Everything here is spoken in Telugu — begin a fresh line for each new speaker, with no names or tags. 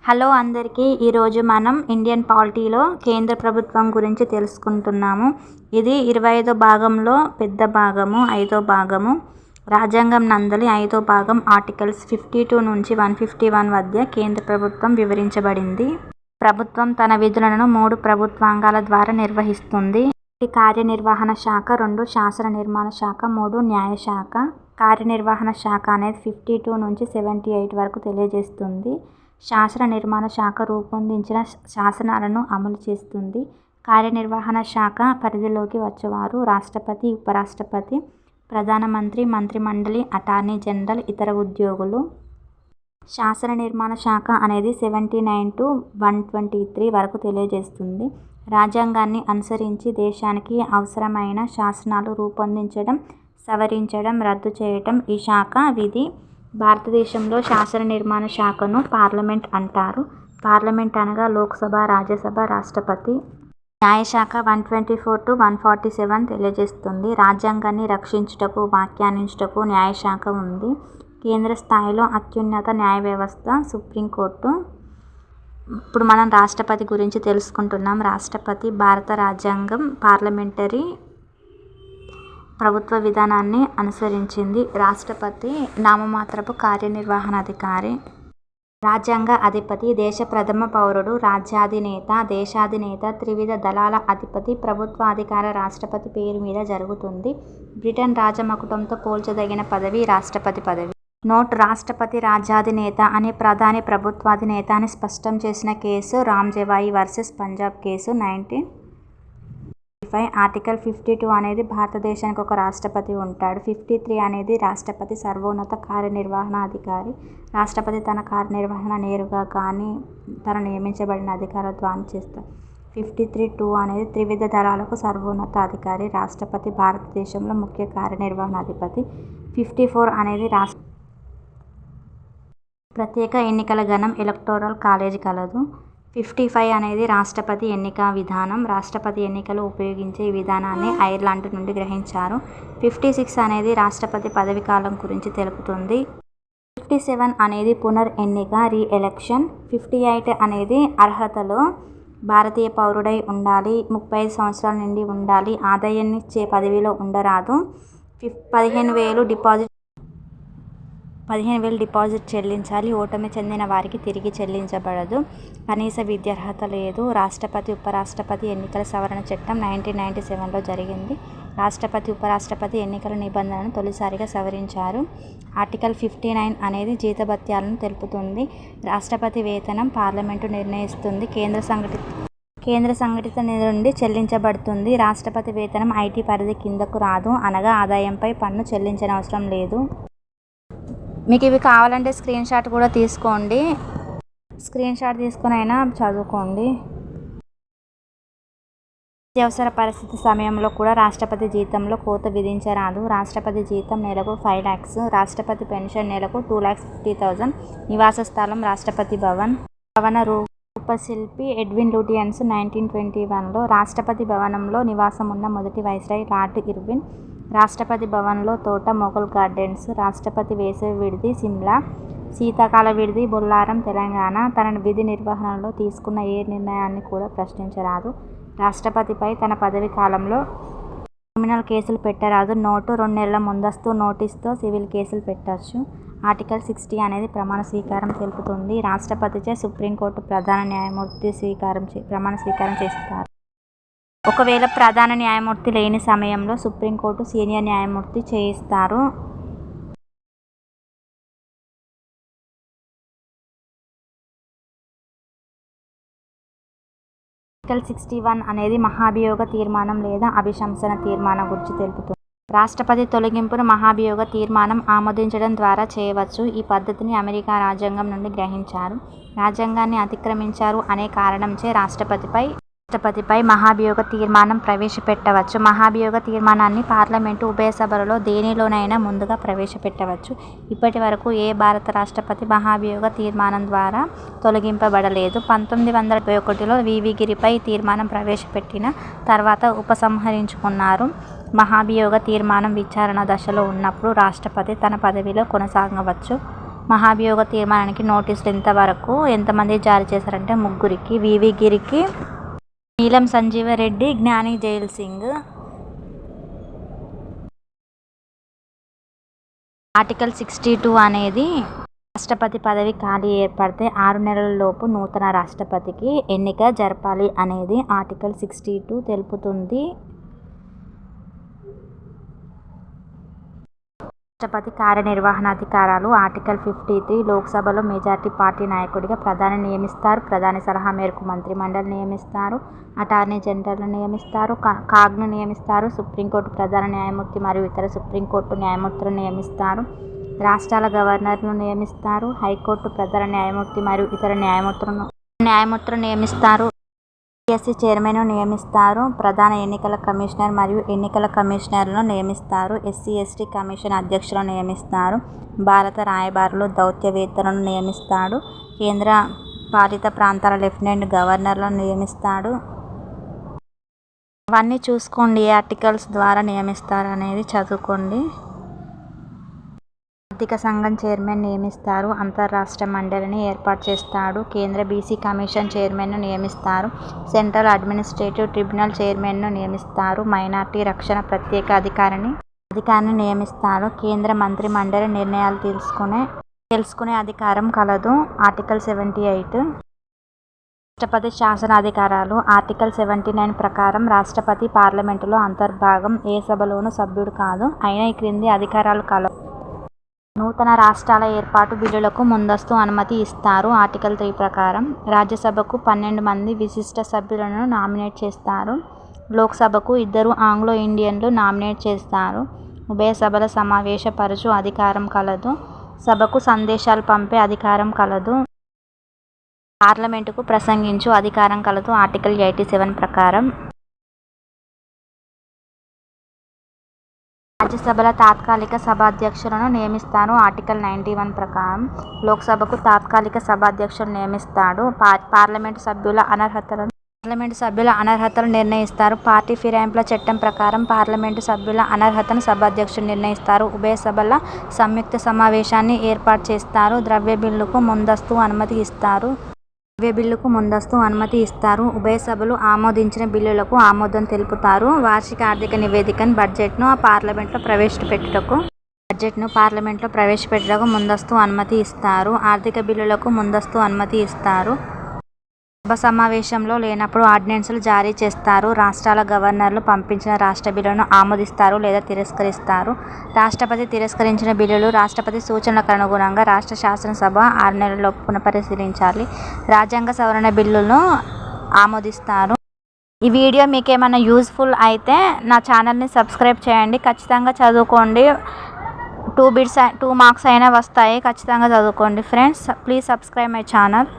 హలో అందరికీ, ఈరోజు మనం ఇండియన్ పాలిటీలో కేంద్ర ప్రభుత్వం గురించి తెలుసుకుంటున్నాము. ఇది 25వ భాగంలో పెద్ద భాగము, 5వ భాగము. రాజ్యాంగం నందలి 5వ భాగం ఆర్టికల్స్ 52 నుంచి 151 మధ్య కేంద్ర ప్రభుత్వం వివరించబడింది. ప్రభుత్వం తన విధులను 3 ప్రభుత్వాంగాల ద్వారా నిర్వహిస్తుంది. 1 కార్యనిర్వహణ శాఖ, 2 శాసన నిర్మాణ శాఖ, 3 న్యాయశాఖ. కార్యనిర్వహణ శాఖ అనేది 52 నుంచి 78 వరకు తెలియజేస్తుంది. శాసన నిర్మాణ శాఖ రూపొందించిన శాసనాలను అమలు చేస్తుంది. కార్యనిర్వహణ శాఖ పరిధిలోకి వచ్చేవారు రాష్ట్రపతి, ఉపరాష్ట్రపతి, ప్రధానమంత్రి, మంత్రిమండలి, అటార్నీ జనరల్, ఇతర ఉద్యోగులు. శాసన నిర్మాణ శాఖ అనేది 79 to 123 వరకు తెలియజేస్తుంది. రాజ్యాంగాన్ని అనుసరించి దేశానికి అవసరమైన శాసనాలు రూపొందించడం, సవరించడం, రద్దు చేయటం ఈ శాఖ విధి. భారతదేశంలో శాసన నిర్మాణ శాఖను పార్లమెంట్ అంటారు. పార్లమెంట్ అనగా లోక్సభ, రాజ్యసభ, రాష్ట్రపతి. న్యాయశాఖ 124 to 147 తెలియజేస్తుంది. రాజ్యాంగాన్ని రక్షించుటకు, వ్యాఖ్యానించుటకు న్యాయశాఖ ఉంది. కేంద్ర స్థాయిలో అత్యున్నత న్యాయ వ్యవస్థ సుప్రీంకోర్టు. ఇప్పుడు మనం రాష్ట్రపతి గురించి తెలుసుకుంటున్నాం. రాష్ట్రపతి భారత రాజ్యాంగం పార్లమెంటరీ ప్రభుత్వ విధానాన్ని అనుసరించింది. రాష్ట్రపతి నామమాత్రపు కార్యనిర్వహణాధికారి. రాజ్యాంగ అధిపతి దేశ ప్రథమ పౌరుడు, రాజ్యాధినేత, దేశాధినేత, త్రివిధ దళాల అధిపతి. ప్రభుత్వాధికార రాష్ట్రపతి పేరు మీద జరుగుతుంది. బ్రిటన్ రాజమకుటంతో పోల్చదగిన పదవి రాష్ట్రపతి పదవి. నోట్: రాష్ట్రపతి రాజ్యాధినేత అని ప్రధాని ప్రభుత్వాధినేత అని స్పష్టం చేసిన case Ram Jawaya versus Punjab case 1955. Article 52 అనేది భారతదేశానికి ఒక రాష్ట్రపతి ఉంటాడు. 53 అనేది రాష్ట్రపతి సర్వోన్నత కార్యనిర్వహణాధికారి. రాష్ట్రపతి తన కార్యనిర్వహణ నేరుగా కానీ తను నియమించబడిన అధికారుల ద్వారా చేస్తారు. 53(2) అనేది త్రివిధ దళాలకు సర్వోన్నత అధికారి. రాష్ట్రపతి భారతదేశంలో ముఖ్య కార్యనిర్వహణాధిపతి. 54 అనేది ప్రత్యేక ఎన్నికల గణం ఎలక్టోరల్ కాలేజ్ కలదు. 55 అనేది రాష్ట్రపతి ఎన్నికా విధానం. రాష్ట్రపతి ఎన్నికలు ఉపయోగించే ఈ విధానాన్ని ఐర్లాండ్ నుండి గ్రహించారు. 56 అనేది రాష్ట్రపతి పదవి కాలం గురించి తెలుపుతుంది. 57 అనేది పునర్ ఎన్నిక, రీ-ఎలక్షన్. 58 అనేది అర్హతలు. భారతీయ పౌరుడై ఉండాలి, 35 సంవత్సరాల నిండి ఉండాలి, ఆదాయాన్నిచ్చే పదవిలో ఉండరాదు, 15,000 డిపాజిట్ చెల్లించాలి, ఓటమి చెందిన వారికి తిరిగి చెల్లించబడదు, కనీస విద్యార్హత లేదు. రాష్ట్రపతి ఉపరాష్ట్రపతి ఎన్నికల సవరణ చట్టం 1997లో జరిగింది. రాష్ట్రపతి ఉపరాష్ట్రపతి ఎన్నికల నిబంధనలను తొలిసారిగా సవరించారు. ఆర్టికల్ 59 అనేది జీతభత్యాలను తెలుపుతుంది. రాష్ట్రపతి వేతనం పార్లమెంటు నిర్ణయిస్తుంది. కేంద్ర సంఘటిత నిధుల నుండి చెల్లించబడుతుంది. రాష్ట్రపతి వేతనం ఐటీ పరిధి కిందకు రాదు, అనగా ఆదాయంపై పన్ను చెల్లించనవసరం లేదు. మీకు ఇవి కావాలంటే స్క్రీన్ షాట్ కూడా తీసుకోండి. స్క్రీన్ షాట్ తీసుకొని అయినా చదువుకోండి. అత్యవసర పరిస్థితి సమయంలో కూడా రాష్ట్రపతి జీతంలో కోత విధించరాదు. రాష్ట్రపతి జీతం నెలకు 5 lakhs. రాష్ట్రపతి పెన్షన్ నెలకు 2,50,000. నివాస స్థలం రాష్ట్రపతి భవన్. భవన రూపశిల్పి ఎడ్విన్ లూటియన్స్ 1921లో. రాష్ట్రపతి భవనంలో నివాసం ఉన్న మొదటి వైస్రాయ్ లార్డ్ ఇర్విన్. రాష్ట్రపతి భవన్లో తోట మొఘల్ గార్డెన్స్. రాష్ట్రపతి వేసవి విడిది సిమ్లా, శీతాకాల విడిది బొల్లారం, తెలంగాణ. తన విధి నిర్వహణలో తీసుకున్న ఏ నిర్ణయాన్ని కూడా ప్రశ్నించరాదు. రాష్ట్రపతిపై తన పదవి కాలంలో క్రిమినల్ కేసులు పెట్టరాదు. నోటు: 2 నెలల ముందస్తు నోటీసుతో సివిల్ కేసులు పెట్టవచ్చు. ఆర్టికల్ 60 అనేది ప్రమాణ స్వీకారం తెలుపుతుంది. రాష్ట్రపతిచే సుప్రీంకోర్టు ప్రధాన న్యాయమూర్తి ప్రమాణ స్వీకారం చేస్తారు. ఒకవేళ ప్రధాన న్యాయమూర్తి లేని సమయంలో సుప్రీంకోర్టు సీనియర్ న్యాయమూర్తి చేయిస్తారు. ఆర్టికల్ 61 అనేది మహాభియోగ తీర్మానం లేదా అభిశంసన తీర్మానం గురించి తెలుపుతుంది. రాష్ట్రపతి తొలగింపును మహాభియోగ తీర్మానం ఆమోదించడం ద్వారా చేయవచ్చు. ఈ పద్ధతిని అమెరికా రాజ్యాంగం నుండి గ్రహించారు. రాజ్యాంగాన్ని అతిక్రమించారు అనే కారణంచే రాష్ట్రపతిపై మహాభియోగ తీర్మానం ప్రవేశపెట్టవచ్చు. మహాభియోగ తీర్మానాన్ని పార్లమెంటు ఉభయ సభలలో దేనిలోనైనా ముందుగా ప్రవేశపెట్టవచ్చు. ఇప్పటి వరకు ఏ భారత రాష్ట్రపతి మహాభియోగ తీర్మానం ద్వారా తొలగింపబడలేదు. 1971లో వివి గిరిపై తీర్మానం ప్రవేశపెట్టిన తర్వాత ఉపసంహరించుకున్నారు. మహాభియోగ తీర్మానం విచారణ దశలో ఉన్నప్పుడు రాష్ట్రపతి తన పదవిలో కొనసాగవచ్చు. మహాభియోగ తీర్మానానికి నోటీసులు ఇంతవరకు ఎంతమంది జారీ చేశారంటే 3కి. వివి గిరికి, నీలం సంజీవరెడ్డి, జ్ఞాని జైల్ సింగ్. ఆర్టికల్ 62 అనేది రాష్ట్రపతి పదవి ఖాళీ ఏర్పడితే 6 నెలల లోపు నూతన రాష్ట్రపతికి ఎన్నిక జరపాలి అనేది ఆర్టికల్ 62 తెలుపుతుంది. రాష్ట్రపతి కార్యనిర్వహణాధికారాలు ఆర్టికల్ 53. లోక్సభలో మెజార్టీ పార్టీ నాయకుడిగా ప్రధాని నియమిస్తారు. ప్రధాని సలహా మేరకు మంత్రిమండలి నియమిస్తారు. అటార్నీ జనరల్ను నియమిస్తారు. కాగ్ను నియమిస్తారు. సుప్రీంకోర్టు ప్రధాన న్యాయమూర్తి మరియు ఇతర సుప్రీంకోర్టు న్యాయమూర్తులను నియమిస్తారు. రాష్ట్రాల గవర్నర్ను నియమిస్తారు. హైకోర్టు ప్రధాన న్యాయమూర్తి మరియు ఇతర న్యాయమూర్తులను నియమిస్తారు. యూపీఎస్సీ చైర్మన్ను నియమిస్తారు. ప్రధాన ఎన్నికల కమిషనర్ మరియు ఎన్నికల కమిషనర్లను నియమిస్తారు. ఎస్సీ/ఎస్టీ కమిషన్ అధ్యక్షులను నియమిస్తారు. భారత రాయబారులు దౌత్యవేత్తలను నియమిస్తాడు. కేంద్ర పాలిత ప్రాంతాల లెఫ్టినెంట్ గవర్నర్లను నియమిస్తాడు. అవన్నీ చూసుకోండి, ఏ ఆర్టికల్స్ ద్వారా నియమిస్తారు అనేది చదువుకోండి. ఆర్థిక సంఘం చైర్మన్ నియమిస్తారు. అంతర్రాష్ట్ర మండలిని ఏర్పాటు చేస్తాడు. కేంద్ర బీసీ కమిషన్ చైర్మన్ను నియమిస్తారు. సెంట్రల్ అడ్మినిస్ట్రేటివ్ ట్రిబ్యునల్ చైర్మన్ను నియమిస్తారు. మైనార్టీ రక్షణ ప్రత్యేక అధికారిని నియమిస్తారు. కేంద్ర మంత్రి మండలి నిర్ణయాలు తెలుసుకునే అధికారం కలదు. ఆర్టికల్ 78. రాష్ట్రపతి శాసనాధికారాలు ఆర్టికల్ 79 ప్రకారం రాష్ట్రపతి పార్లమెంటులో అంతర్భాగం, ఏ సభలోనూ సభ్యుడు కాదు. అయినా ఈ క్రింది అధికారాలు కలవు. నూతన రాష్ట్రాల ఏర్పాటు బిల్లులకు ముందస్తు అనుమతి ఇస్తారు. ఆర్టికల్ 3 ప్రకారం రాజ్యసభకు 12 మంది విశిష్ట సభ్యులను నామినేట్ చేస్తారు. లోక్సభకు 2 ఆంగ్లో ఇండియన్లు నామినేట్ చేస్తారు. ఉభయ సభల సమావేశపరచు అధికారం కలదు. సభకు సందేశాలు పంపే అధికారం కలదు. పార్లమెంటుకు ప్రసంగించు అధికారం కలదు. ఆర్టికల్ 87 ప్రకారం రాజ్యసభల తాత్కాలిక సభాధ్యక్షులను నియమిస్తారు. ఆర్టికల్ 91 ప్రకారం లోక్సభకు తాత్కాలిక సభాధ్యక్షులను నియమిస్తాడు. పార్లమెంటు సభ్యుల అనర్హతలు నిర్ణయిస్తారు. పార్టీ ఫిరాయింపుల చట్టం ప్రకారం పార్లమెంటు సభ్యుల అనర్హతను సభాధ్యక్షుడు నిర్ణయిస్తారు. ఉభయ సభల సంయుక్త సమావేశాన్ని ఏర్పాటు చేస్తారు. ద్రవ్య బిల్లుకు ముందస్తు అనుమతి ఇస్తారు. ఉభయ సభలు ఆమోదించిన బిల్లులకు ఆమోదం తెలుపుతారు. వార్షిక ఆర్థిక నివేదికను బడ్జెట్ను పార్లమెంట్లో ప్రవేశపెట్టుటకు ముందస్తు అనుమతి ఇస్తారు. ఆర్థిక బిల్లులకు ముందస్తు అనుమతి ఇస్తారు. సభ సమావేశంలో లేనప్పుడు ఆర్డినెన్సులు జారీ చేస్తారు. రాష్ట్రాల గవర్నర్లు పంపించిన రాష్ట్ర బిల్లులను ఆమోదిస్తారు లేదా తిరస్కరిస్తారు. రాష్ట్రపతి తిరస్కరించిన బిల్లులు రాష్ట్రపతి సూచనలకు అనుగుణంగా రాష్ట్ర శాసనసభ 6 నెలల్లోపు పునఃపరిశీలించాలి. రాజ్యాంగ సవరణ బిల్లులను ఆమోదిస్తారు. ఈ వీడియో మీకు ఏమైనా యూజ్ఫుల్ అయితే నా ఛానల్ని సబ్స్క్రైబ్ చేయండి. ఖచ్చితంగా చదువుకోండి. 2 మార్క్స్ అయినా వస్తాయి. ఖచ్చితంగా చదువుకోండి friends. Please subscribe my channel.